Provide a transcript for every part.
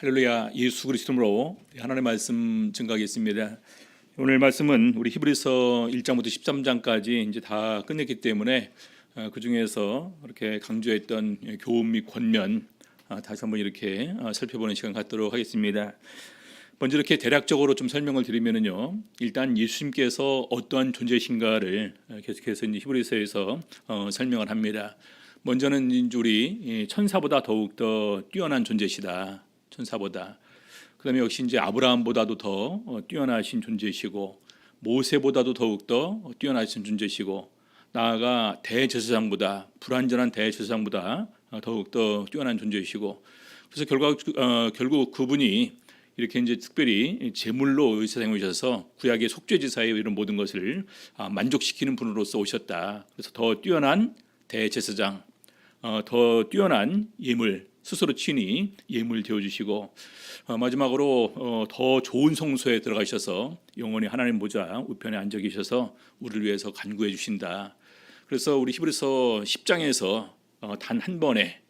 할렐루야. 예수 그리스도로 하나님의 말씀 증거하겠습니다. 오늘 말씀은 우리 히브리서 1장부터 13장까지 이제 다 끝냈기 때문에 그 중에서 이렇게 강조했던 교훈 및 권면 다시 한번 이렇게 살펴보는 시간 갖도록 하겠습니다. 먼저 이렇게 대략적으로 좀 설명을 드리면요, 일단 예수님께서 어떠한 존재이신가를 계속해서 이제 히브리서에서 설명을 합니다. 먼저는 우리 천사보다 더욱 더 뛰어난 존재시다. 천사보다. 그다음에 역시 이제 아브라함보다도 더 뛰어나신 존재시고, 모세보다도 더욱 더 뛰어나신 존재시고, 나아가 대제사장보다, 불완전한 대제사장보다 더욱 더 뛰어난 존재이시고, 그래서 결국 그분이 이렇게 이제 특별히 제물로 이 세상에 오셔서 구약의 속죄제사의 이런 모든 것을 만족시키는 분으로서 오셨다. 그래서 더 뛰어난 대제사장, 더 뛰어난 예물, 스스로 친히 예물 되어주시고, 마지막으로 더 좋은 성소에 들어가셔서 영원히 하나님 보좌 우편에 앉아 계셔서 우리를 위해서 간구해 주신다. 그래서 우리 히브리서 10장에서 단 한 번에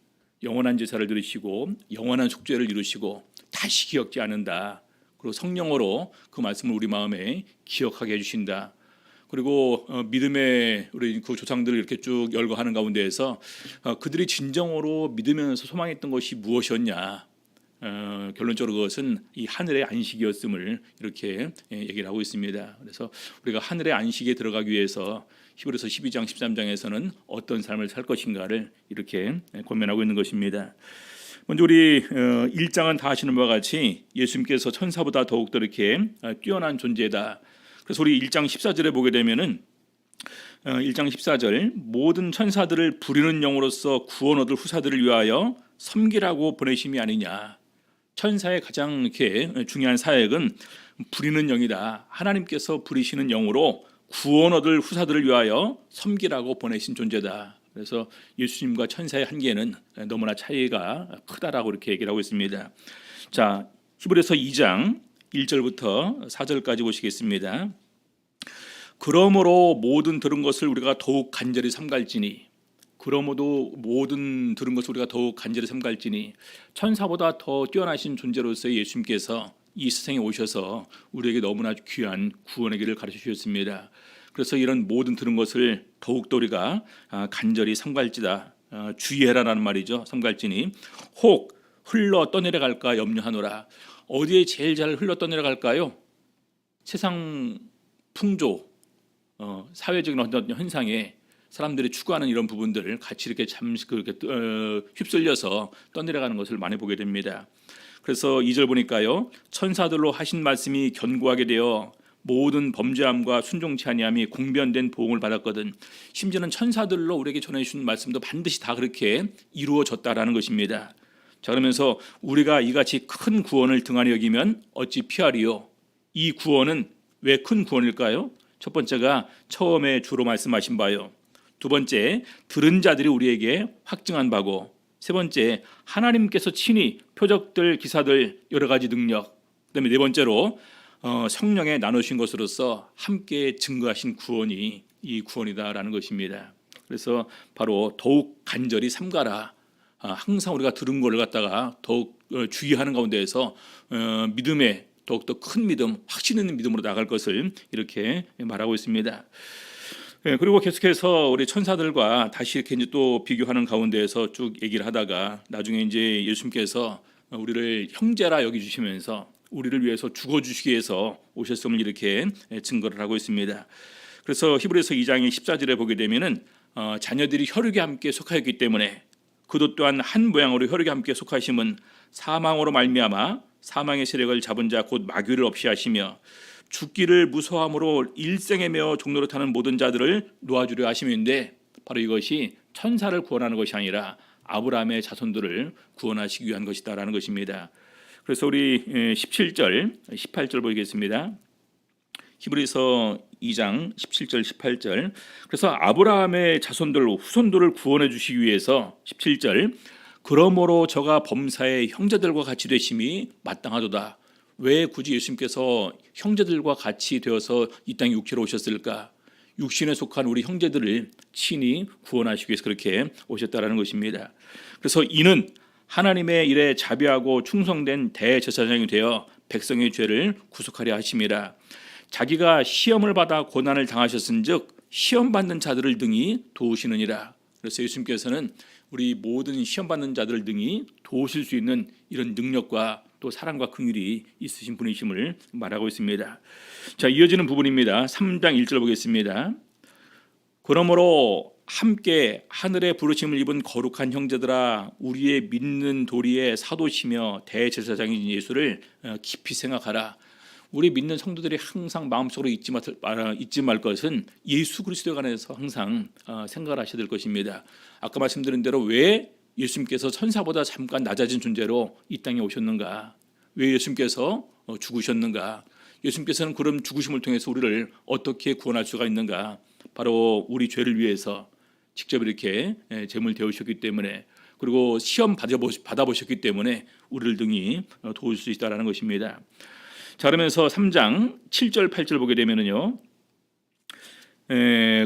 영원한 제사를 드리시고 영원한 속죄를 이루시고 다시 기억지 않는다. 그리고 성령으로 그 말씀을 우리 마음에 기억하게 해주신다. 그리고 믿음의 우리 그 조상들을 이렇게 쭉 열거하는 가운데에서 그들이 진정으로 믿으면서 소망했던 것이 무엇이었냐, 결론적으로 그것은 이 하늘의 안식이었음을 이렇게 얘기를 하고 있습니다. 그래서 우리가 하늘의 안식에 들어가기 위해서 히브리서 12장 13장에서는 어떤 삶을 살 것인가를 이렇게 권면하고 있는 것입니다. 먼저 우리 1장은 다 아시는 바와 같이 예수님께서 천사보다 더욱더 이렇게 뛰어난 존재다. 그래서 우리 1장 14절에 보게 되면은 1장 14절, 모든 천사들을 부리는 영으로서 구원 얻을 후사들을 위하여 섬기라고 보내심이 아니냐. 천사의 가장 이렇게 중요한 사역은 부리는 영이다. 하나님께서 부리시는 영으로 구원 얻을 후사들을 위하여 섬기라고 보내신 존재다. 그래서 예수님과 천사의 한계는 너무나 차이가 크다라고 이렇게 얘기를 하고 있습니다. 자, 히브리서 2장 1절부터 4절까지 보시겠습니다. 그러므로 모든 들은 것을 우리가 더욱 간절히 삼갈지니, 그러므로 모든 들은 것을 우리가 더욱 간절히 삼갈지니, 천사보다 더 뛰어나신 존재로서의 예수님께서 이 세상에 오셔서 우리에게 너무나 귀한 구원의 길을 가르쳐 주셨습니다. 그래서 이런 모든 들은 것을 더욱더 우리가 간절히 삼갈지다, 주의해라라는 말이죠. 삼갈지니 혹 흘러 떠내려갈까 염려하노라. 어디에 제일 잘 흘러 떠내려갈까요? 세상 풍조, 사회적인 어떤 현상에 사람들이 추구하는 이런 부분들을 같이 이렇게 잠시 그렇게 휩쓸려서 떠내려가는 것을 많이 보게 됩니다. 그래서 2절 보니까요, 천사들로 하신 말씀이 견고하게 되어 모든 범죄함과 순종치 아니함이 공변된 보응을 받았거든. 심지어는 천사들로 우리에게 전해주신 말씀도 반드시 다 그렇게 이루어졌다라는 것입니다. 자, 그러면서 우리가 이같이 큰 구원을 등한히 여기면 어찌 피하리요? 이 구원은 왜 큰 구원일까요? 첫 번째가 처음에 주로 말씀하신 바요. 두 번째, 들은 자들이 우리에게 확증한 바고, 세 번째, 하나님께서 친히 표적들, 기사들, 여러 가지 능력, 그다음에 네 번째로 성령에 나누신 것으로서 함께 증거하신 구원이 이 구원이다라는 것입니다. 그래서 바로 더욱 간절히 삼가라. 항상 우리가 들은 것을 갖다가 더욱 주의하는 가운데에서 믿음에 더욱더 큰 믿음, 확신 있는 믿음으로 나갈 것을 이렇게 말하고 있습니다. 그리고 계속해서 우리 천사들과 다시 이렇게 이제 또 비교하는 가운데에서 쭉 얘기를 하다가 나중에 이제 예수님께서 우리를 형제라 여기주시면서 우리를 위해서 죽어주시기 위해서 오셨음을 이렇게 증거를 하고 있습니다. 그래서 히브리서 2장의 14절에 보게 되면은 자녀들이 혈육에 함께 속하였기 때문에 그도 또한 한 모양으로 혈육에 함께 속하심은 사망으로 말미암아 사망의 세력을 잡은 자 곧 마귀를 없이 하시며 죽기를 무서함으로 일생에 매어 종로로 타는 모든 자들을 놓아주려 하심인데, 바로 이것이 천사를 구원하는 것이 아니라 아브라함의 자손들을 구원하시기 위한 것이다라는 것입니다. 그래서 우리 17절, 18절 보겠습니다. 히브리서 2장 17절, 18절. 그래서 아브라함의 자손들, 후손들을 구원해 주시기 위해서 17절, 그러므로 저가 범사의 형제들과 같이 되심이 마땅하도다. 왜 굳이 예수님께서 형제들과 같이 되어서 이 땅에 육체로 오셨을까? 육신에 속한 우리 형제들을 친히 구원하시기 위해서 그렇게 오셨다라는 것입니다. 그래서 이는 하나님의 일에 자비하고 충성된 대제사장이 되어 백성의 죄를 구속하려 하심이라. 자기가 시험을 받아 고난을 당하셨은즉 시험 받는 자들을 등이 도우시느니라. 그래서 예수님께서는 우리 모든 시험 받는 자들을 등이 도우실 수 있는 이런 능력과 또 사랑과 긍휼이 있으신 분이심을 말하고 있습니다. 자, 이어지는 부분입니다. 3장 1절 보겠습니다. 그러므로 함께 하늘의 부르심을 입은 거룩한 형제들아, 우리의 믿는 도리의 사도시며 대제사장인 예수를 깊이 생각하라. 우리 믿는 성도들이 항상 마음속으로 잊지 말 것은 예수 그리스도에 관해서 항상 생각을 하셔야 될 것입니다. 아까 말씀드린 대로 왜 예수님께서 천사보다 잠깐 낮아진 존재로 이 땅에 오셨는가? 왜 예수님께서 죽으셨는가? 예수님께서는 그런 죽으심을 통해서 우리를 어떻게 구원할 수가 있는가? 바로 우리 죄를 위해서 직접 이렇게 제물 되우셨기 때문에, 그리고 시험 받아보셨기 때문에 우리를 등이 도울 수 있다는 것입니다. 자, 그러면서 3장 7절 8절 보게 되면은요,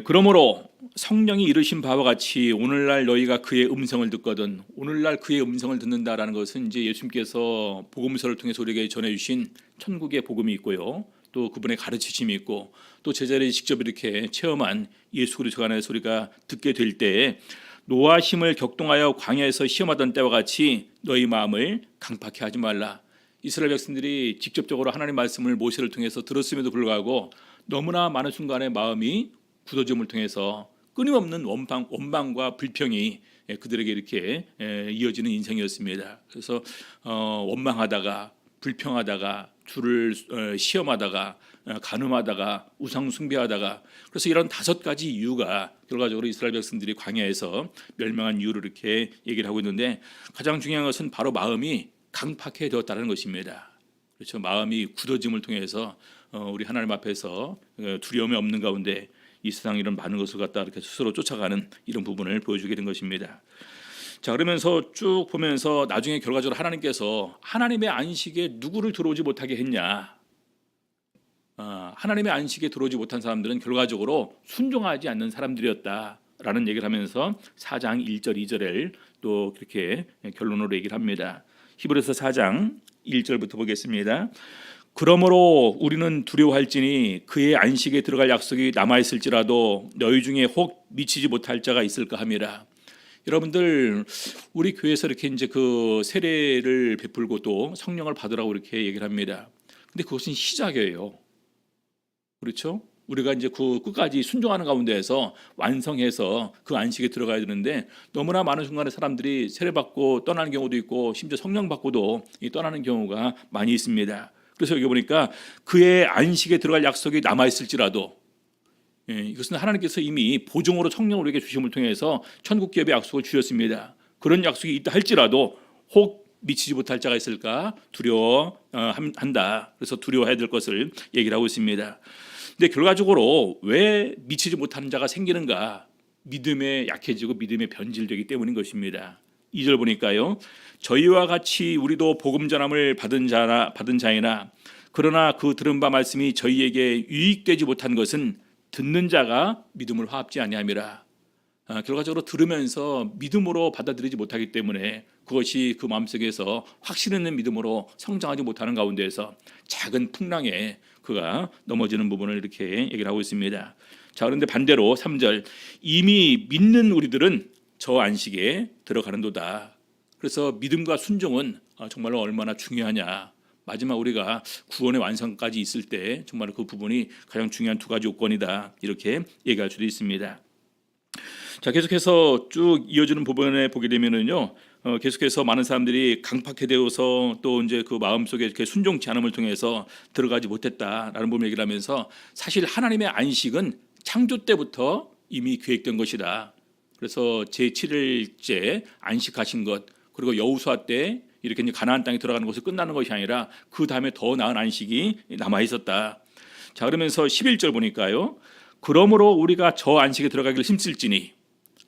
그러므로 성령이 이르신 바와 같이 오늘날 너희가 그의 음성을 듣거든. 오늘날 그의 음성을 듣는다라는 것은 이제 예수님께서 복음서를 통해서 우리에게 전해주신 천국의 복음이 있고요, 또 그분의 가르치심이 있고, 또 제자들이 직접 이렇게 체험한 예수 그리스도 안에서 우리가 듣게 될 때에 노하심을 격동하여 광야에서 시험하던 때와 같이 너희 마음을 강팍해 하지 말라. 이스라엘 백성들이 직접적으로 하나님 말씀을 모세를 통해서 들었음에도 불구하고 너무나 많은 순간에 마음이 굳어짐을 통해서 끊임없는 원망과 불평이 그들에게 이렇게 이어지는 인생이었습니다. 그래서 원망하다가 불평하다가 주를 시험하다가 간음하다가 우상 숭배하다가, 그래서 이런 5가지 이유가 결과적으로 이스라엘 백성들이 광야에서 멸망한 이유를 이렇게 얘기를 하고 있는데, 가장 중요한 것은 바로 마음이 강팍해 되었다는 것입니다. 그렇죠. 마음이 굳어짐을 통해서 우리 하나님 앞에서 두려움이 없는 가운데 이 세상 이런 많은 것을 갖다 이렇게 스스로 쫓아가는 이런 부분을 보여주게 된 것입니다. 자, 그러면서 쭉 보면서 나중에 결과적으로 하나님께서 하나님의 안식에 누구를 들어오지 못하게 했냐? 하나님의 안식에 들어오지 못한 사람들은 결과적으로 순종하지 않는 사람들이었다라는 얘기를 하면서 4장 1절 2절을 또 그렇게 결론으로 얘기를 합니다. 히브리서 4장 1절부터 보겠습니다. 그러므로 우리는 두려워할지니 그의 안식에 들어갈 약속이 남아있을지라도 너희 중에 혹 미치지 못할 자가 있을까 함이라. 여러분들, 우리 교회에서 이렇게 이제 그 세례를 베풀고 또 성령을 받으라고 이렇게 얘기를 합니다. 근데 그것은 시작이에요. 그렇죠? 우리가 이제 그 끝까지 순종하는 가운데에서 완성해서 그 안식에 들어가야 되는데, 너무나 많은 순간에 사람들이 세례받고 떠나는 경우도 있고 심지어 성령 받고도 떠나는 경우가 많이 있습니다. 그래서 여기 보니까 그의 안식에 들어갈 약속이 남아있을지라도, 이것은 하나님께서 이미 보증으로 성령을 우리에게 주심을 통해서 천국 기업의 약속을 주셨습니다. 그런 약속이 있다 할지라도 혹 미치지 못할 자가 있을까 두려워한다. 그래서 두려워해야 될 것을 얘기를 하고 있습니다. 근데 결과적으로 왜 미치지 못하는 자가 생기는가? 믿음에 약해지고 믿음에 변질되기 때문인 것입니다. 2절 보니까요, 저희와 같이 우리도 복음 전함을 받은 자이나 그러나 그 들은 바 말씀이 저희에게 유익되지 못한 것은 듣는 자가 믿음을 화합지 아니함이라. 결과적으로 들으면서 믿음으로 받아들이지 못하기 때문에 그것이 그 마음속에서 확신 있는 믿음으로 성장하지 못하는 가운데에서 작은 풍랑에 그가 넘어지는 부분을 이렇게 얘기를 하고 있습니다. 자, 그런데 반대로 3절, 이미 믿는 우리들은 저 안식에 들어가는도다. 그래서 믿음과 순종은 정말로 얼마나 중요하냐. 마지막 우리가 구원의 완성까지 있을 때 정말 그 부분이 가장 중요한 2가지 요건이다, 이렇게 얘기할 수도 있습니다. 자, 계속해서 쭉 이어지는 부분에 보게 되면은요, 계속해서 많은 사람들이 강팍해 되어서 또 이제 그 마음속에 이렇게 순종치 않음을 통해서 들어가지 못했다라는 부분을 얘기를 하면서, 사실 하나님의 안식은 창조 때부터 이미 계획된 것이다. 그래서 제7일째 안식하신 것, 그리고 여호수아 때 이렇게 이제 가나안 땅에 들어가는 것이 끝나는 것이 아니라 그 다음에 더 나은 안식이 남아 있었다. 자, 그러면서 11절 보니까요, 그러므로 우리가 저 안식에 들어가기를 힘쓸지니,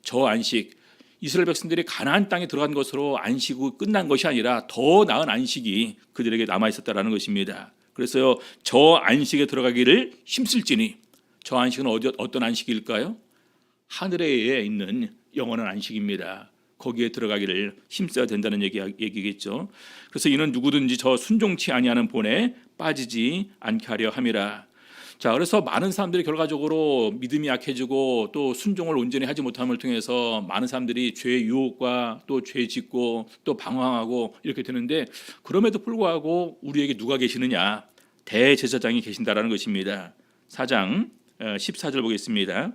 저 안식, 이스라엘 백성들이 가나안 땅에 들어간 것으로 안식이 끝난 것이 아니라 더 나은 안식이 그들에게 남아 있었다라는 것입니다. 그래서 저 안식에 들어가기를 힘쓸지니, 저 안식은 어떤 안식일까요? 하늘에 있는 영원한 안식입니다. 거기에 들어가기를 힘써야 된다는 얘기겠죠. 그래서 이는 누구든지 저 순종치 아니하는 본에 빠지지 않게 하려 함이라. 자, 그래서 많은 사람들이 결과적으로 믿음이 약해지고 또 순종을 온전히 하지 못함을 통해서 많은 사람들이 죄의 유혹과 또 죄 짓고 또 방황하고 이렇게 되는데, 그럼에도 불구하고 우리에게 누가 계시느냐? 대제사장이 계신다라는 것입니다. 4장 14절 보겠습니다.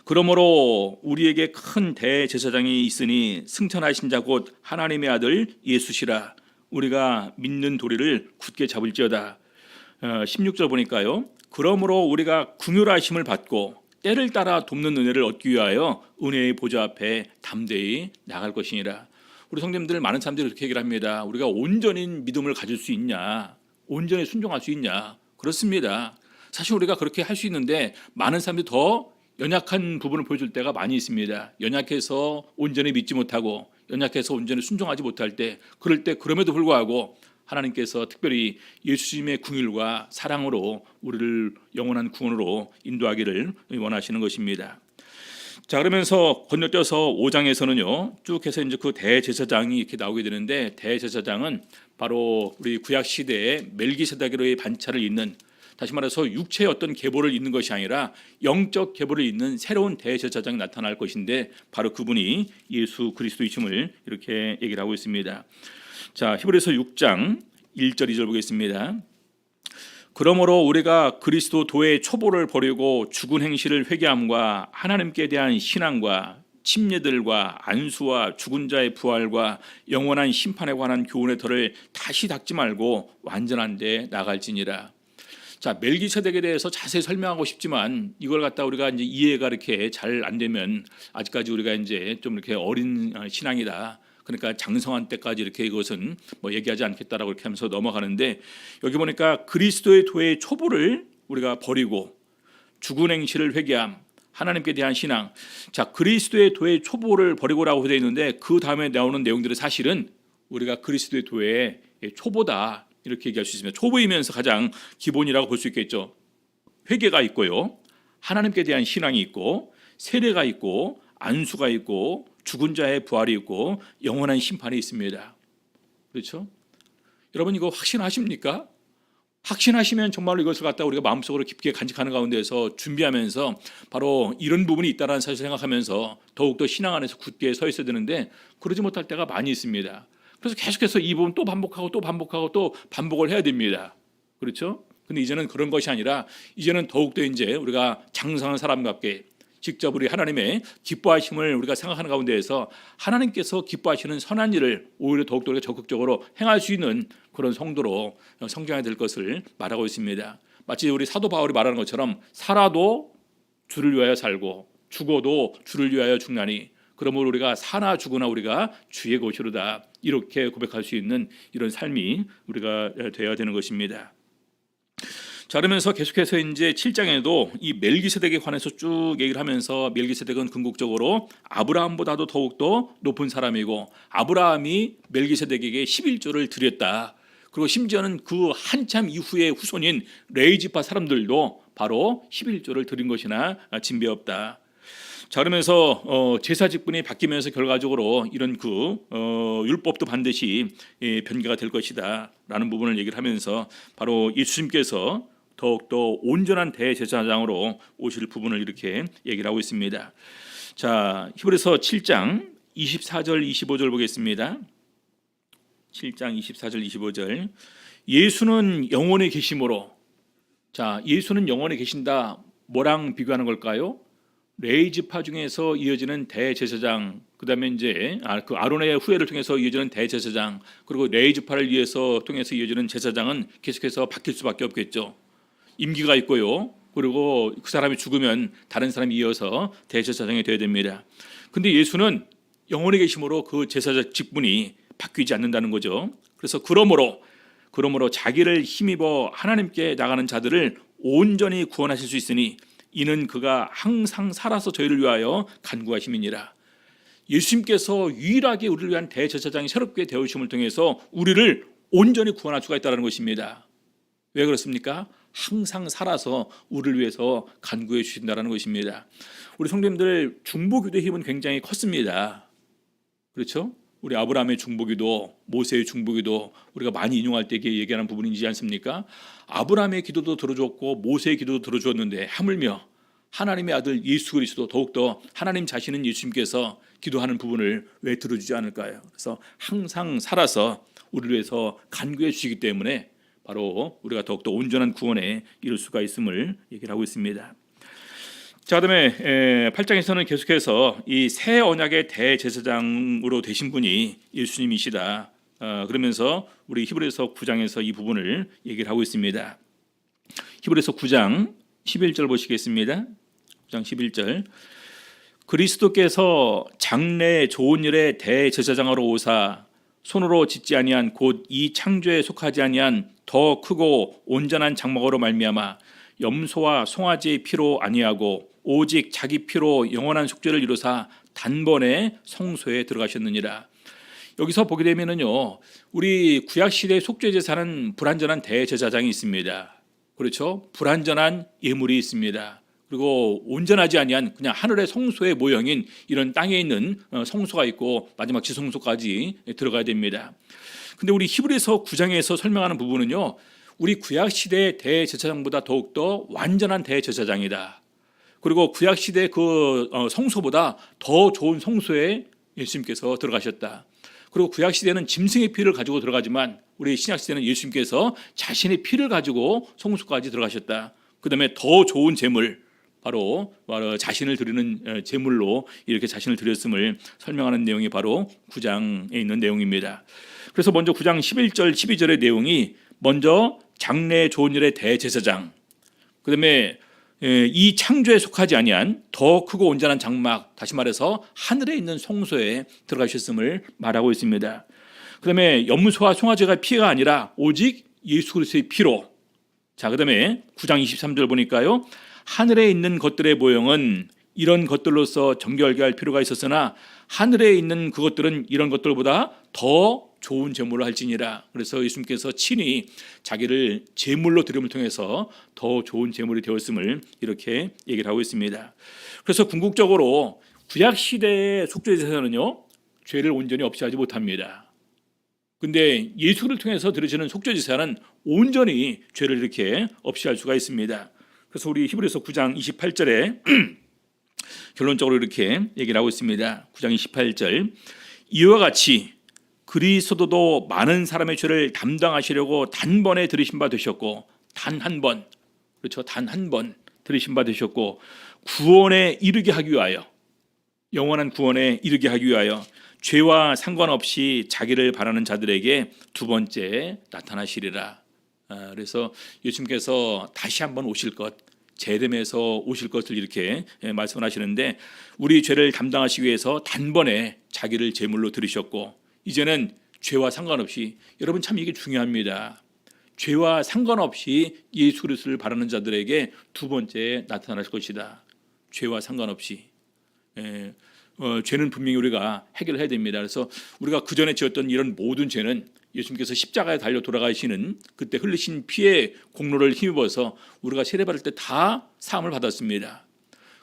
그러므로 우리에게 큰 대제사장이 있으니 승천하신 자 곧 하나님의 아들 예수시라. 우리가 믿는 도리를 굳게 잡을지어다. 16절 보니까요. 그러므로 우리가 긍휼하심을 받고 때를 따라 돕는 은혜를 얻기 위하여 은혜의 보좌 앞에 담대히 나갈 것이니라. 우리 성도님들, 많은 사람들이 이렇게 얘기를 합니다. 우리가 온전히 믿음을 가질 수 있냐? 온전히 순종할 수 있냐? 그렇습니다. 사실 우리가 그렇게 할 수 있는데 많은 사람들이 더 연약한 부분을 보여줄 때가 많이 있습니다. 연약해서 온전히 믿지 못하고 연약해서 온전히 순종하지 못할 때, 그럴 때 그럼에도 불구하고 하나님께서 특별히 예수님의 긍휼과 사랑으로 우리를 영원한 구원으로 인도하기를 원하시는 것입니다. 자, 그러면서 건너뛰어서 5장에서는요 쭉 해서 이제 그 대제사장이 이렇게 나오게 되는데, 대제사장은 바로 우리 구약 시대에 멜기세덱으로의 반차를 잇는, 다시 말해서 육체의 어떤 계보를 잇는 것이 아니라 영적 계보를 잇는 새로운 대제사장이 나타날 것인데, 바로 그분이 예수 그리스도이심을 이렇게 얘기를 하고 있습니다. 자, 히브리서 6장 1절 2절 보겠습니다. 그러므로 우리가 그리스도 도의 초보를 버리고 죽은 행실을 회개함과 하나님께 대한 신앙과 침례들과 안수와 죽은 자의 부활과 영원한 심판에 관한 교훈의 털을 다시 닦지 말고 완전한 데 나갈지니라. 자, 멜기세덱에 대해서 자세히 설명하고 싶지만 이걸 갖다 우리가 이제 이해가 이렇게 잘 안 되면 아직까지 우리가 이제 좀 이렇게 어린 신앙이다, 그러니까 장성한 때까지 이렇게 이것은 뭐 얘기하지 않겠다라고 이렇게 하면서 넘어가는데, 여기 보니까 그리스도의 도의 초보를 우리가 버리고 죽은 행실을 회개함, 하나님께 대한 신앙. 자, 그리스도의 도의 초보를 버리고라고 되어 있는데, 그 다음에 나오는 내용들은 사실은 우리가 그리스도의 도의 초보다 이렇게 얘기할 수 있습니다. 초보이면서 가장 기본이라고 볼 수 있겠죠. 회개가 있고요, 하나님께 대한 신앙이 있고, 세례가 있고, 안수가 있고, 죽은 자의 부활이 있고, 영원한 심판이 있습니다. 그렇죠? 여러분, 이거 확신하십니까? 확신하시면 정말로 이것을 갖다 우리가 마음속으로 깊게 간직하는 가운데서 준비하면서 바로 이런 부분이 있다는 사실을 생각하면서 더욱더 신앙 안에서 굳게 서 있어야 되는데, 그러지 못할 때가 많이 있습니다. 그래서 계속해서 이 부분 또 반복하고 또 반복하고 또 반복을 해야 됩니다. 그렇죠? 근데 이제는 그런 것이 아니라 이제는 더욱더 이제 우리가 장성한 사람답게 직접 우리 하나님의 기뻐하심을 우리가 생각하는 가운데에서 하나님께서 기뻐하시는 선한 일을 오히려 더욱더 우리가 적극적으로 행할 수 있는 그런 성도로 성장해야 될 것을 말하고 있습니다. 마치 우리 사도 바울이 말하는 것처럼 살아도 주를 위하여 살고 죽어도 주를 위하여 죽나니 그러므로 우리가 사나 죽으나 우리가 주의 것이로다, 이렇게 고백할 수 있는 이런 삶이 우리가 되어야 되는 것입니다. 자, 그러면서 계속해서 이제 7장에도 이 멜기세덱에 관해서 쭉 얘기를 하면서, 멜기세덱은 궁극적으로 아브라함보다도 더욱더 높은 사람이고, 아브라함이 멜기세덱에게 11조를 드렸다. 그리고 심지어는 그 한참 이후의 후손인 레위지파 사람들도 바로 11조를 드린 것이나 진배없다. 자, 그러면서 제사 직분이 바뀌면서 결과적으로 이런 율법도 반드시 변개가 될 것이다 라는 부분을 얘기를 하면서, 바로 예수님께서 더욱더 온전한 대제사장으로 오실 부분을 이렇게 얘기를 하고 있습니다. 자, 히브리서 7장 24절 25절 보겠습니다. 7장 24절 25절. 예수는 영원히 계심으로. 자, 예수는 영원히 계신다. 뭐랑 비교하는 걸까요? 레위지파 중에서 이어지는 대제사장, 그다음에 이제 그 아론의 후예를 통해서 이어지는 대제사장, 그리고 레위지파를 통해서 이어지는 제사장은 계속해서 바뀔 수밖에 없겠죠. 임기가 있고요. 그리고 그 사람이 죽으면 다른 사람이 이어서 대제사장이 되어야 됩니다. 근데 예수는 영원히 계심으로 그 제사장 직분이 바뀌지 않는다는 거죠. 그래서 그러므로 자기를 힘입어 하나님께 나가는 자들을 온전히 구원하실 수 있으니 이는 그가 항상 살아서 저희를 위하여 간구하심이니라. 예수님께서 유일하게 우리를 위한 대제사장이 새롭게 되어주심을 통해서 우리를 온전히 구원할 수가 있다는 것입니다. 왜 그렇습니까? 항상 살아서 우리를 위해서 간구해 주신다는 것입니다. 우리 성도님들, 중보기도의 힘은 굉장히 컸습니다. 그렇죠? 우리 아브라함의 중보기도, 모세의 중보기도 우리가 많이 인용할 때 얘기하는 부분이지 않습니까? 아브라함의 기도도 들어줬고 모세의 기도도 들어주었는데 하물며 하나님의 아들 예수 그리스도, 더욱더 하나님 자신은 예수님께서 기도하는 부분을 왜 들어주지 않을까요? 그래서 항상 살아서 우리를 위해서 간구해 주시기 때문에 바로 우리가 더욱더 온전한 구원에 이룰 수가 있음을 얘기를 하고 있습니다. 자, 그다음에 8장에서는 계속해서 이 새 언약의 대제사장으로 되신 분이 예수님이시다. 그러면서 우리 히브리서 9장에서 이 부분을 얘기를 하고 있습니다. 히브리서 9장 11절 보시겠습니다. 9장 11절. 그리스도께서 장래의 좋은 일의 대제사장으로 오사 손으로 짓지 아니한 곧 이 창조에 속하지 아니한 더 크고 온전한 장막으로 말미암아 염소와 송아지의 피로 아니하고 오직 자기 피로 영원한 속죄를 이루사 단번에 성소에 들어가셨느니라. 여기서 보게 되면은요, 우리 구약 시대 속죄 제사는 불완전한 대제사장이 있습니다. 그렇죠? 불완전한 예물이 있습니다. 그리고 온전하지 아니한 그냥 하늘의 성소의 모형인 이런 땅에 있는 성소가 있고 마지막 지성소까지 들어가야 됩니다. 근데 우리 히브리서 9장에서 설명하는 부분은요, 우리 구약 시대의 대제사장보다 더욱더 완전한 대제사장이다. 그리고 구약 시대 그 성소보다 더 좋은 성소에 예수님께서 들어가셨다. 그리고 구약 시대는 짐승의 피를 가지고 들어가지만 우리 신약 시대는 예수님께서 자신의 피를 가지고 성소까지 들어가셨다. 그다음에 더 좋은 제물, 바로 자신을 드리는 제물로 이렇게 자신을 드렸음을 설명하는 내용이 바로 9장에 있는 내용입니다. 그래서 먼저 9장 11절 12절의 내용이 먼저 장래의 좋은 일의 대제사장, 그다음에 이 창조에 속하지 아니한 더 크고 온전한 장막, 다시 말해서 하늘에 있는 성소에 들어가셨음을 말하고 있습니다. 그다음에 염소와 송아지가 피가 아니라 오직 예수 그리스도의 피로. 자, 그다음에 9장 23절 보니까요, 하늘에 있는 것들의 모형은 이런 것들로서 정결케 할 필요가 있었으나 하늘에 있는 그것들은 이런 것들보다 더 좋은 제물로 할지니라. 그래서 예수님께서 친히 자기를 제물로 드림을 통해서 더 좋은 제물이 되었음을 이렇게 얘기를 하고 있습니다. 그래서 궁극적으로 구약 시대의 속죄제사는요, 죄를 온전히 없애하지 못합니다. 근데 예수를 통해서 드려지는 속죄제사는 온전히 죄를 이렇게 없애할 수가 있습니다. 그래서 우리 히브리서 9장 28절에 결론적으로 이렇게 얘기를 하고 있습니다. 9장 28절. 이와 같이 그리스도도 많은 사람의 죄를 담당하시려고 단번에 들이신 바 되셨고, 단 한 번, 그렇죠, 단 한 번 들이신 바 되셨고, 구원에 이르게 하기 위하여, 영원한 구원에 이르게 하기 위하여 죄와 상관없이 자기를 바라는 자들에게 두 번째 나타나시리라. 그래서 예수님께서 다시 한번 오실 것, 재림에서 오실 것을 이렇게 말씀을 하시는데, 우리 죄를 담당하시기 위해서 단번에 자기를 제물로 드리셨고, 이제는 죄와 상관없이, 여러분 참 이게 중요합니다. 죄와 상관없이 예수 그리스도를 바라는 자들에게 두 번째 나타날 것이다. 죄와 상관없이. 죄는 분명히 우리가 해결해야 됩니다. 그래서 우리가 그 전에 지었던 이런 모든 죄는 예수님께서 십자가에 달려 돌아가시는 그때 흘리신 피의 공로를 힘입어서 우리가 세례받을 때 다 사함을 받았습니다.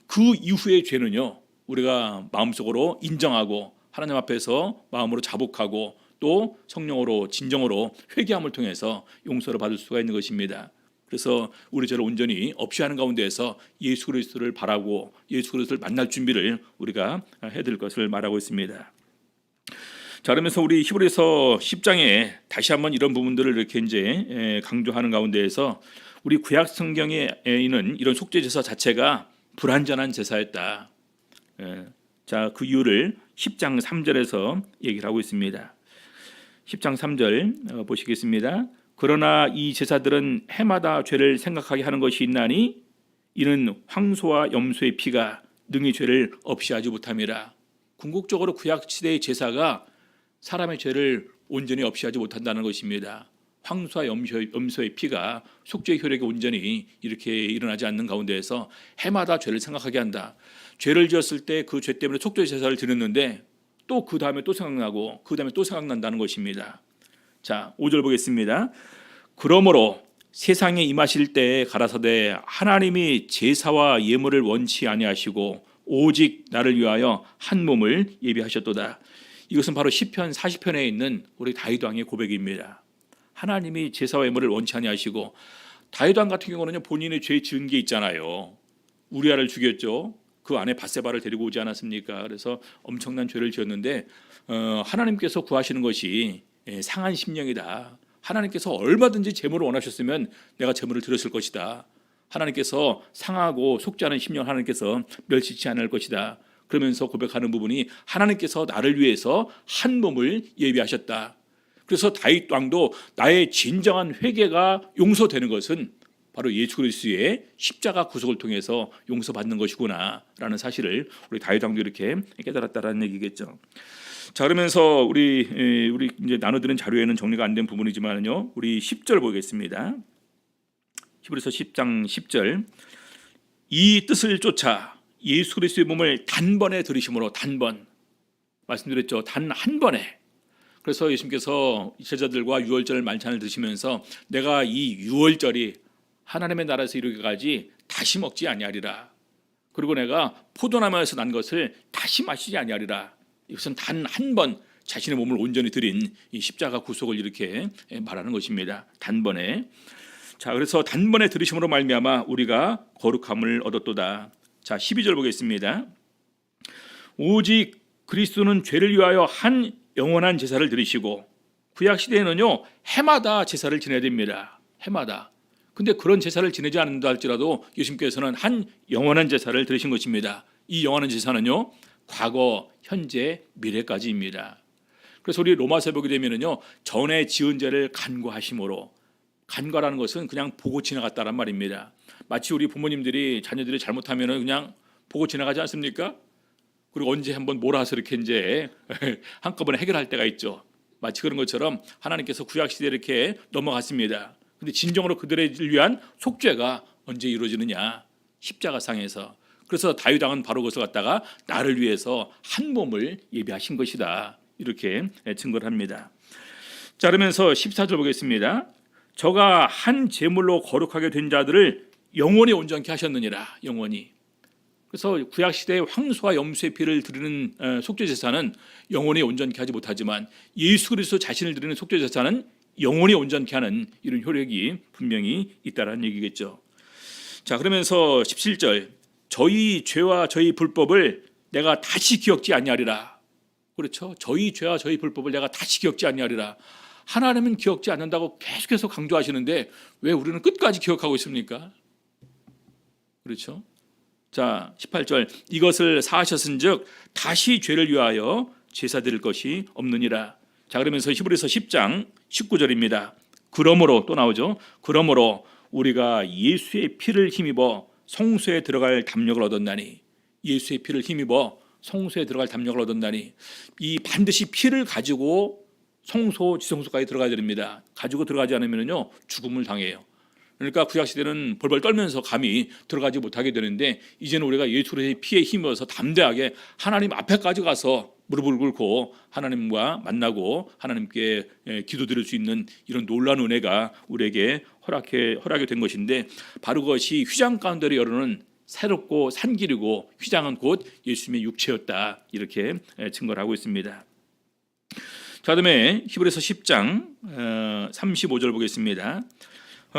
그 이후의 죄는요, 우리가 마음속으로 인정하고 하나님 앞에서 마음으로 자복하고 또 성령으로 진정으로 회개함을 통해서 용서를 받을 수가 있는 것입니다. 그래서 우리 죄를 온전히 없이하는 가운데에서 예수 그리스도를 바라고 예수 그리스도를 만날 준비를 우리가 해드릴 것을 말하고 있습니다. 자, 그러면서 우리 히브리서 10장에 다시 한번 이런 부분들을 이렇게 이제 강조하는 가운데에서 우리 구약 성경에 있는 이런 속죄 제사 자체가 불완전한 제사였다. 자, 그 이유를 10장 3절에서 얘기를 하고 있습니다. 10장 3절 보시겠습니다. 그러나 이 제사들은 해마다 죄를 생각하게 하는 것이 있나니 이는 황소와 염소의 피가 능히 죄를 없이 하지 못함이라. 궁극적으로 구약 시대의 제사가 사람의 죄를 온전히 없이 하지 못한다는 것입니다. 황소와 염소의 피가 속죄의 효력이 온전히 이렇게 일어나지 않는 가운데에서 해마다 죄를 생각하게 한다. 죄를 지었을 때 그 죄 때문에 속죄 제사를 드렸는데 또 그 다음에 또 생각나고 그 다음에 또 생각난다는 것입니다. 자, 5절 보겠습니다. 그러므로 세상에 임하실 때에 가라사대 하나님이 제사와 예물을 원치 아니하시고 오직 나를 위하여 한 몸을 예비하셨도다. 이것은 바로 시편 40편에 있는 우리 다윗 왕의 고백입니다. 하나님이 제사와 예물을 원치 아니하시고, 다윗 왕 같은 경우는 본인의 죄 지은 게 있잖아요. 우리아를 죽였죠. 그 안에 밧세바를 데리고 오지 않았습니까? 그래서 엄청난 죄를 지었는데 하나님께서 구하시는 것이 상한 심령이다. 하나님께서 얼마든지 제물을 원하셨으면 내가 제물을 드렸을 것이다. 하나님께서 상하고 속지 않은 심령 하나님께서 멸시치 않을 것이다. 그러면서 고백하는 부분이 하나님께서 나를 위해서 한 몸을 예비하셨다. 그래서 다윗 왕도 나의 진정한 회개가 용서되는 것은 바로 예수 그리스도의 십자가 구속을 통해서 용서받는 것이구나라는 사실을 우리 다윗 왕도 이렇게 깨달았다라는 얘기겠죠. 자, 그러면서 우리 이제 나눠드린 자료에는 정리가 안 된 부분이지만요, 우리 10절 보겠습니다. 히브리서 10장 10절. 이 뜻을 쫓아 예수 그리스도의 몸을 단번에 들이심으로, 단번 말씀드렸죠. 단 한 번에. 그래서 예수님께서 제자들과 유월절 만찬을 드시면서 내가 이 유월절이 하나님의 나라에서 이르기까지 다시 먹지 아니하리라. 그리고 내가 포도나무에서 난 것을 다시 마시지 아니하리라. 이것은 단 한 번 자신의 몸을 온전히 드린 이 십자가 구속을 이렇게 말하는 것입니다. 단번에. 자, 그래서 단번에 들으심으로 말미암아 우리가 거룩함을 얻었도다. 자, 12절 보겠습니다. 오직 그리스도는 죄를 위하여 한 영원한 제사를 드리시고, 구약 시대에는요 해마다 제사를 지내야 됩니다. 해마다. 근데 그런 제사를 지내지 않는다 할지라도 예수님께서는 한 영원한 제사를 드리신 것입니다. 이 영원한 제사는요 과거, 현재, 미래까지입니다. 그래서 우리 로마서에 보게 되면은요 전에 지은 죄를 간과하심으로, 간과라는 것은 그냥 보고 지나갔다란 말입니다. 마치 우리 부모님들이 자녀들이 잘못하면은 그냥 보고 지나가지 않습니까? 그리고 언제 한번 몰아서 이렇게 이제 한꺼번에 해결할 때가 있죠. 마치 그런 것처럼 하나님께서 구약 시대에 이렇게 넘어갔습니다. 근데 진정으로 그들을 위한 속죄가 언제 이루어지느냐? 십자가상에서. 그래서 다윗 왕은 바로 그것을 갖다가 나를 위해서 한 몸을 예비하신 것이다. 이렇게 증거를 합니다. 자, 그러면서 14절 보겠습니다. 저가 한 제물로 거룩하게 된 자들을 영원히 온전케 하셨느니라. 영원히. 그래서 구약 시대의 황소와 염소의 피를 드리는 속죄 제사는 영원히 온전케 하지 못하지만 예수 그리스도 자신을 드리는 속죄 제사는 영원히 온전케 하는 이런 효력이 분명히 있다라는 얘기겠죠. 자, 그러면서 17절. 저희 죄와 저희 불법을 내가 다시 기억지 아니하리라. 그렇죠? 저희 죄와 저희 불법을 내가 다시 기억지 아니하리라. 하나님은 기억지 않는다고 계속해서 강조하시는데 왜 우리는 끝까지 기억하고 있습니까? 그렇죠? 자, 18절. 이것을 사하셨은즉 다시 죄를 위하여 제사 드릴 것이 없느니라. 자, 그러면서 히브리서 10장 19절입니다. 그러므로, 또 나오죠. 그러므로 우리가 예수의 피를 힘입어 성소에 들어갈 담력을 얻었나니. 예수의 피를 힘입어 성소에 들어갈 담력을 얻었나니. 이 반드시 피를 가지고 성소, 지성소까지 들어가야 됩니다. 가지고 들어가지 않으면요 죽음을 당해요. 그러니까 구약시대는 벌벌 떨면서 감히 들어가지 못하게 되는데, 이제는 우리가 예수 그리스도의 피에 힘입어서 담대하게 하나님 앞에까지 가서 무릎을 꿇고 하나님과 만나고 하나님께 기도드릴 수 있는 이런 놀라운 은혜가 우리에게 허락이 된 것인데, 바로 그것이 휘장 가운데로 열어놓은 새롭고 산길이고, 휘장은 곧 예수님의 육체였다. 이렇게 증거를 하고 있습니다. 자, 그다음에 히브리서 10장 35절 보겠습니다.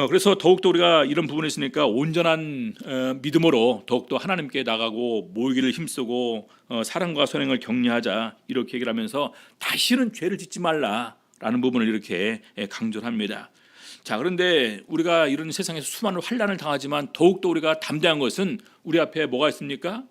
그래서 더욱더 우리가 이런 부분에 있으니까 온전한 믿음으로 더욱더 하나님께 나가고 모이기를 힘쓰고 사랑과 선행을 격려하자, 이렇게 얘기를 하면서 다시는 죄를 짓지 말라라는 부분을 이렇게 강조를 합니다. 자, 그런데 우리가 이런 세상에서 수많은 환난을 당하지만 더욱더 우리가 담대한 것은 우리 앞에 뭐가 있습니까?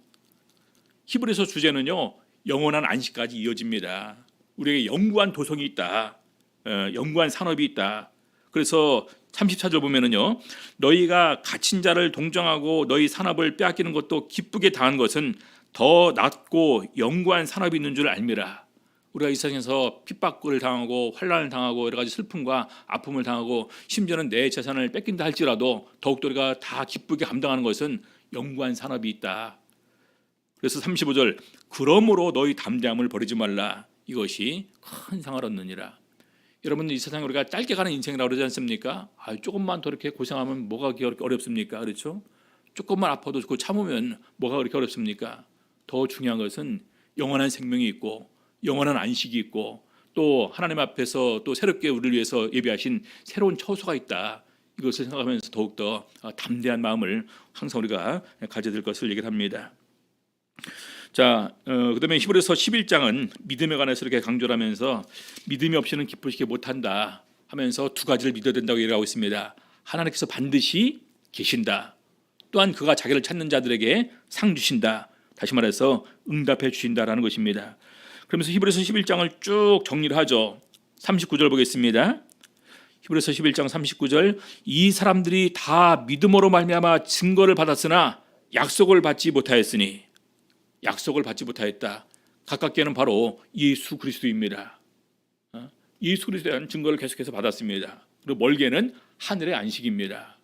히브리서 주제는요 영원한 안식까지 이어집니다. 우리에게 영구한 도성이 있다. 영구한 산업이 있다. 그래서 34절 보면은요, 너희가 갇힌 자를 동정하고 너희 산업을 빼앗기는 것도 기쁘게 당한 것은 더 낫고 영구한 산업이 있는 줄 알미라. 우리가 이 세상에서 핍박을 당하고 환난을 당하고 여러 가지 슬픔과 아픔을 당하고 심지어는 내 재산을 뺏긴다 할지라도 더욱더 우리가 다 기쁘게 감당하는 것은 영구한 산업이 있다. 그래서 35절. 그러므로 너희 담대함을 버리지 말라. 이것이 큰 상을 얻느니라. 여러분, 이 세상에 우리가 짧게 가는 인생이라고 그러지 않습니까? 조금만 더 이렇게 고생하면 뭐가 그렇게 어렵습니까? 그렇죠? 조금만 아파도 그 참으면 뭐가 그렇게 어렵습니까? 더 중요한 것은 영원한 생명이 있고 영원한 안식이 있고 또 하나님 앞에서 또 새롭게 우리를 위해서 예비하신 새로운 처소가 있다. 이것을 생각하면서 더욱더 담대한 마음을 항상 우리가 가져야 될 것을 얘기를 합니다. 자, 그다음에 히브리서 11장은 믿음에 관해서 이렇게 강조를 하면서 믿음이 없이는 기쁘시게 못한다 하면서 두 가지를 믿어야 된다고 얘기하고 있습니다. 하나님께서 반드시 계신다. 또한 그가 자기를 찾는 자들에게 상 주신다. 다시 말해서 응답해 주신다라는 것입니다. 그러면서 히브리서 11장을 쭉 정리를 하죠. 39절 보겠습니다. 히브리서 11장 39절 이 사람들이 다 믿음으로 말미암아 증거를 받았으나 약속을 받지 못하였으니 약속을 받지 못하였다. 가깝게는 바로 예수 그리스도입니다. 예수 그리스도에 대한 증거를 계속해서 받았습니다. 그리고 멀게는 하늘의 안식입니다.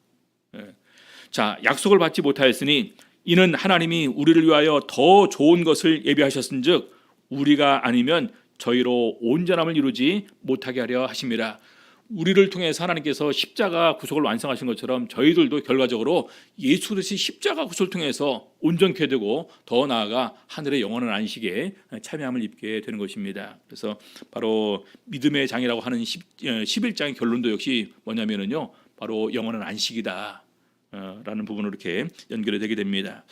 자, 약속을 받지 못하였으니 이는 하나님이 우리를 위하여 더 좋은 것을 예비하셨은즉 우리가 아니면 저희로 온전함을 이루지 못하게 하려 하심이라. 우리를 통해서 하나님께서 십자가 구속을 완성하신 것처럼 저희들도 결과적으로 예수 그리스도의 십자가 구속을 통해서 온전케 되고 더 나아가 하늘의 영원한 안식에 참여함을 입게 되는 것입니다. 그래서 바로 믿음의 장이라고 하는 11장의 결론도 역시 뭐냐면요, 바로 영원한 안식이다 라는 부분으로 이렇게 연결이 되게 됩니다.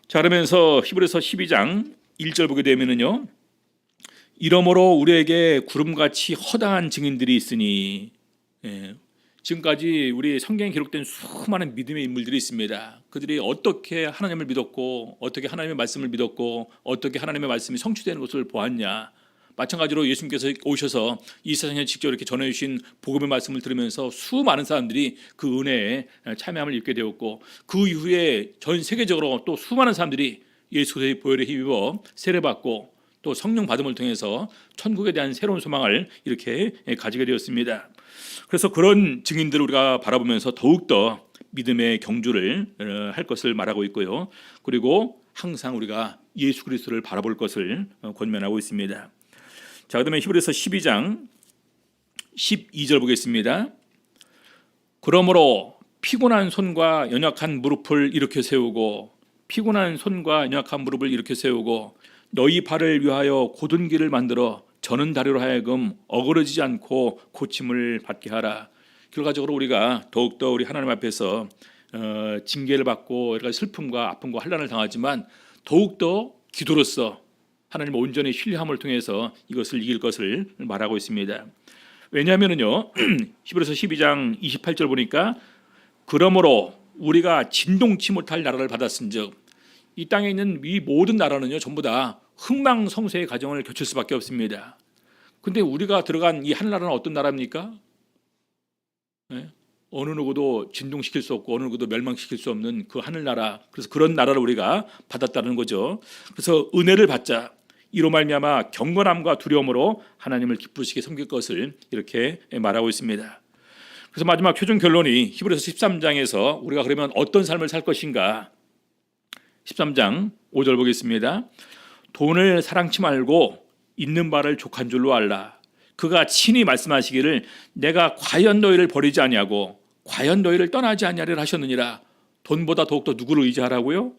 자, 그러면서 히브리서 12장 1절 보게 되면은요, 이러므로 우리에게 구름같이 허다한 증인들이 있으니, 지금까지 우리 성경에 기록된 수많은 믿음의 인물들이 있습니다. 그들이 어떻게 하나님을 믿었고 어떻게 하나님의 말씀을 믿었고 어떻게 하나님의 말씀이 성취되는 것을 보았냐. 마찬가지로 예수님께서 오셔서 이 세상에 직접 이렇게 전해주신 복음의 말씀을 들으면서 수많은 사람들이 그 은혜에 참여함을 입게 되었고, 그 이후에 전 세계적으로 또 수많은 사람들이 예수 그리스도의 보혈에 힘입어 세례받고 또 성령 받음을 통해서 천국에 대한 새로운 소망을 이렇게 가지게 되었습니다. 그래서 그런 증인들을 우리가 바라보면서 더욱더 믿음의 경주를 할 것을 말하고 있고요. 그리고 항상 우리가 예수 그리스도를 바라볼 것을 권면하고 있습니다. 자, 그다음에 히브리서 12장 12절 보겠습니다. 그러므로 피곤한 손과 연약한 무릎을 일으켜 세우고 피곤한 손과 연약한 무릎을 일으켜 세우고 너희 발을 위하여 곧은 길을 만들어 저는 다리로 하여금 어그러지지 않고 고침을 받게 하라. 결과적으로 우리가 더욱더 우리 하나님 앞에서 징계를 받고 여러 가지 슬픔과 아픔과 환난을 당하지만 더욱더 기도로서 하나님 온전히 신뢰함을 통해서 이것을 이길 것을 말하고 있습니다. 왜냐하면요, 히브리서 12장 28절 보니까 그러므로 우리가 진동치 못할 나라를 받았은즉, 이 땅에 있는 이 모든 나라는요 전부 다 흥망성쇠의 과정을 거칠 수밖에 없습니다. 근데 우리가 들어간 이 하늘나라는 어떤 나라입니까? 어느 누구도 진동시킬 수 없고 어느 누구도 멸망시킬 수 없는 그 하늘나라, 그래서 그런 나라를 우리가 받았다는 거죠. 그래서 은혜를 받자. 이로 말미암아 경건함과 두려움으로 하나님을 기쁘시게 섬길 것을 이렇게 말하고 있습니다. 그래서 마지막 최종 결론이 히브리서 13장에서 우리가 그러면 어떤 삶을 살 것인가. 13장 5절 보겠습니다. 돈을 사랑치 말고 있는 바를 족한 줄로 알라. 그가 친히 말씀하시기를 내가 과연 너희를 버리지 아니하고 과연 너희를 떠나지 아니하리라 하셨느니라. 돈보다 더욱더 누구를 의지하라고요?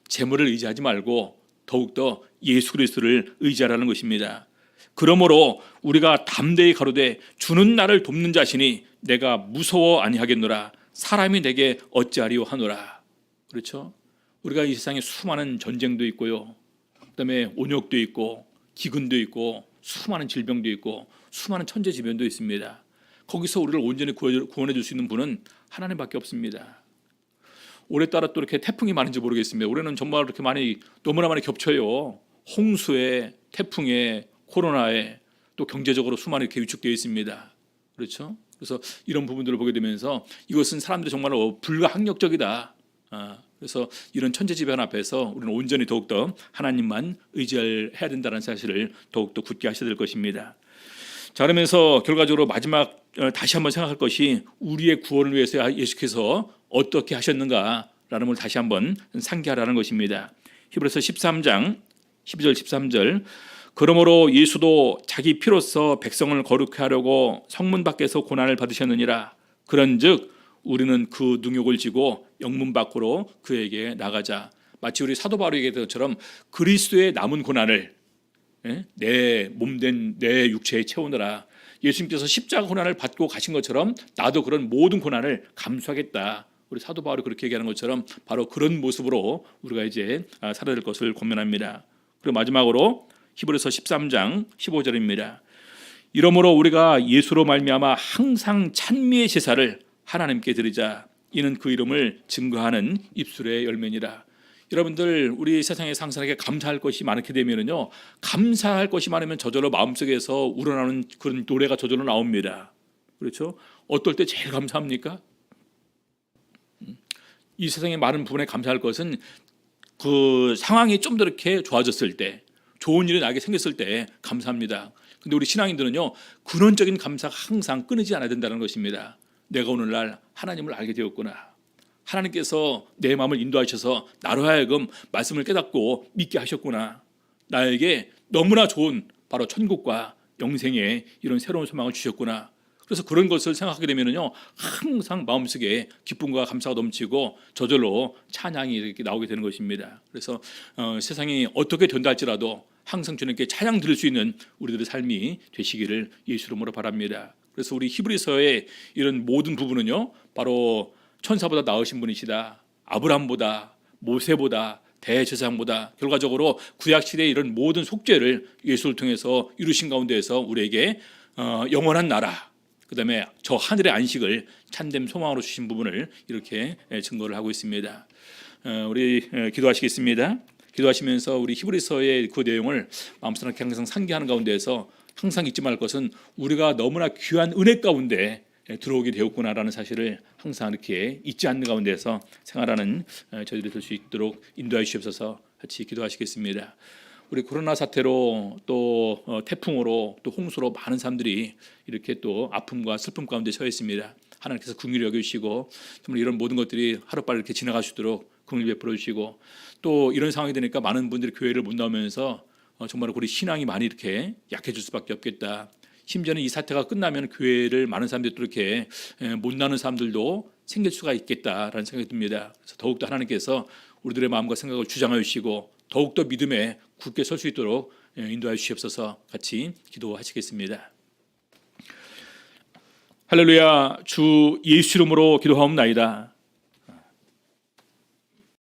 재물을 의지하지 말고 더욱더 예수 그리스도를 의지하라는 것입니다. 그러므로 우리가 담대히 가로되 주는 나를 돕는 자시니 내가 무서워 아니하겠노라. 사람이 내게 어찌하리요 하노라. 그렇죠? 우리가 이 세상에 수많은 전쟁도 있고요, 그다음에 온역도 있고 기근도 있고 수많은 질병도 있고 수많은 천재지변도 있습니다. 거기서 우리를 온전히 구원해 줄 수 있는 분은 하나님밖에 없습니다. 올해 따라 또 이렇게 태풍이 많은지 모르겠습니다. 올해는 정말 그렇게 많이, 너무나 많이 겹쳐요. 홍수에, 태풍에, 코로나에, 또 경제적으로 수많이 이렇게 위축되어 있습니다. 그렇죠? 그래서 이런 부분들을 보게 되면서 이것은 사람들이 정말로 불가항력적이다. 그래서 이런 천재지변 앞에서 우리는 온전히 더욱더 하나님만 의지해야 된다는 사실을 더욱더 굳게 하셔야 될 것입니다. 자, 그러면서 결과적으로 마지막 다시 한번 생각할 것이 우리의 구원을 위해서 예수께서 어떻게 하셨는가라는 걸 다시 한번 상기하라는 것입니다. 히브리서 13장 12절 13절 그러므로 예수도 자기 피로써 백성을 거룩해 하려고 성문 밖에서 고난을 받으셨느니라. 그런즉 우리는 그 능욕을 지고 영문 밖으로 그에게 나가자. 마치 우리 사도 바울에게 것처럼 그리스도의 남은 고난을 내 몸된 내 육체에 채우느라 예수님께서 십자가 고난을 받고 가신 것처럼 나도 그런 모든 고난을 감수하겠다. 우리 사도 바울이 그렇게 얘기하는 것처럼 바로 그런 모습으로 우리가 이제 살아야 될 것을 권면합니다. 그리고 마지막으로 히브리서 13장 15절입니다. 이러므로 우리가 예수로 말미암아 항상 찬미의 제사를 하나님께 드리자. 이는 그 이름을 증거하는 입술의 열매니라. 여러분들 우리 세상에 상상하게 감사할 것이 많게 되면은요, 감사할 것이 많으면 저절로 마음속에서 우러나오는 그런 노래가 저절로 나옵니다. 그렇죠? 어떨 때 제일 감사합니까? 이 세상의 많은 부분에 감사할 것은 그 상황이 좀 더 이렇게 좋아졌을 때, 좋은 일이 나게 생겼을 때 감사합니다. 근데 우리 신앙인들은요, 근원적인 감사가 항상 끊이지 않아야 된다는 것입니다. 내가 오늘날 하나님을 알게 되었구나. 하나님께서 내 마음을 인도하셔서 나로 하여금 말씀을 깨닫고 믿게 하셨구나. 나에게 너무나 좋은 바로 천국과 영생의 이런 새로운 소망을 주셨구나. 그래서 그런 것을 생각하게 되면요, 항상 마음속에 기쁨과 감사가 넘치고 저절로 찬양이 이렇게 나오게 되는 것입니다. 그래서 세상이 어떻게 된다 할지라도 항상 주님께 찬양 드릴 수 있는 우리들의 삶이 되시기를 예수 이름으로 바랍니다. 그래서 우리 히브리서의 이런 모든 부분은요, 바로 천사보다 나으신 분이시다, 아브라함보다, 모세보다, 대제사장보다, 결과적으로 구약 시대의 이런 모든 속죄를 예수를 통해서 이루신 가운데에서 우리에게 영원한 나라, 그다음에 저 하늘의 안식을 참된 소망으로 주신 부분을 이렇게 증거를 하고 있습니다. 우리 기도하시겠습니다. 기도하시면서 우리 히브리서의 그 내용을 마음속에 항상 상기하는 가운데에서 항상 잊지 말 것은 우리가 너무나 귀한 은혜 가운데 들어오게 되었구나라는 사실을 항상 이렇게 잊지 않는 가운데서 생활하는 저희들이 될 수 있도록 인도해 주시옵소서. 같이 기도하시겠습니다. 우리 코로나 사태로 또 태풍으로 또 홍수로 많은 사람들이 이렇게 또 아픔과 슬픔 가운데 처해 있습니다. 하나님께서 긍휼히 여겨주시고 정말 이런 모든 것들이 하루빨리 이렇게 지나갈 수 있도록 긍휼히 베풀어 주시고, 또 이런 상황이 되니까 많은 분들이 교회를 못 나오면서 정말 우리 신앙이 많이 이렇게 약해질 수밖에 없겠다. 심지어는 이 사태가 끝나면 교회를 많은 사람들이 또 이렇게 못 나는 사람들도 생길 수가 있겠다라는 생각이 듭니다. 그래서 더욱더 하나님께서 우리들의 마음과 생각을 주장하여 주시고 더욱더 믿음에 굳게 설 수 있도록 인도하여 주시옵소서. 같이 기도하시겠습니다. 할렐루야. 주 예수 이름으로 기도하옵나이다.